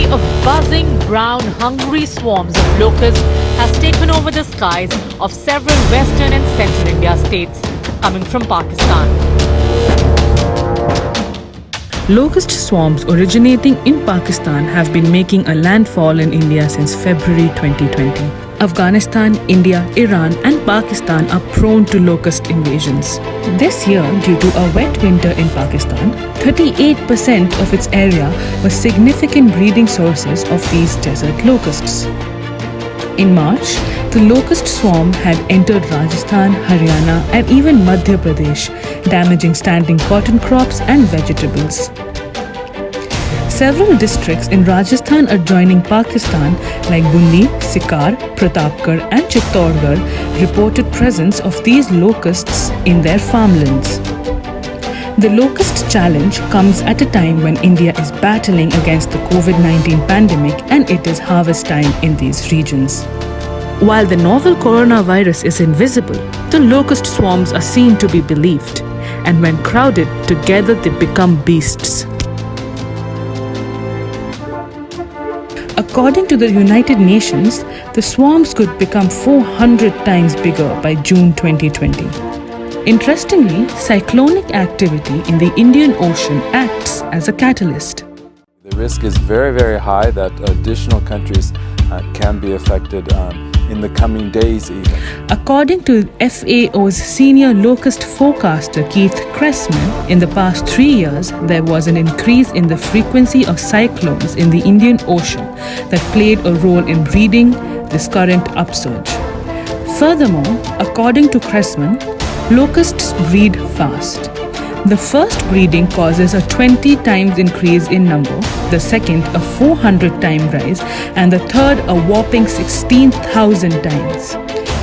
army of buzzing, brown, hungry swarms of locusts has taken over the skies of several western and central India states, coming from Pakistan. Locust swarms originating in Pakistan have been making a landfall in India since February 2020. Afghanistan, India, Iran and Pakistan are prone to locust invasions. This year, due to a wet winter in Pakistan, 38% of its area were significant breeding sources of these desert locusts. In March, the locust swarm had entered Rajasthan, Haryana and even Madhya Pradesh, damaging standing cotton crops and vegetables. Several districts in Rajasthan adjoining Pakistan like Bundi, Sikar, Pratapgarh and Chittorgarh reported presence of these locusts in their farmlands. The locust challenge comes at a time when India is battling against the COVID-19 pandemic and it is harvest time in these regions. While the novel coronavirus is invisible, the locust swarms are seen to be believed, and when crowded together they become beasts. According to the United Nations, the swarms could become 400 times bigger by June 2020. Interestingly, cyclonic activity in the Indian Ocean acts as a catalyst. The risk is very, very high that additional countries can be affected in the coming days even. According to FAO's senior locust forecaster Keith Cressman, in the past 3 years, there was an increase in the frequency of cyclones in the Indian Ocean that played a role in breeding this current upsurge. Furthermore, according to Cressman, locusts breed fast. The first breeding causes a 20 times increase in number, the second a 400 time rise, and the third a whopping 16,000 times.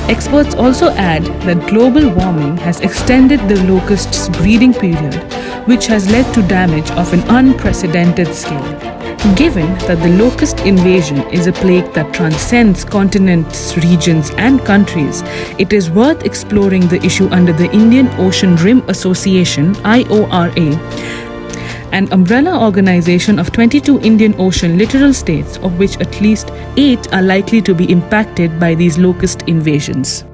Experts also add that global warming has extended the locusts' breeding period, which has led to damage of an unprecedented scale. Given that the locust invasion is a plague that transcends continents, regions and countries, it is worth exploring the issue under the Indian Ocean Rim Association (IORA), an umbrella organization of 22 Indian Ocean littoral states, of which at least 8 are likely to be impacted by these locust invasions.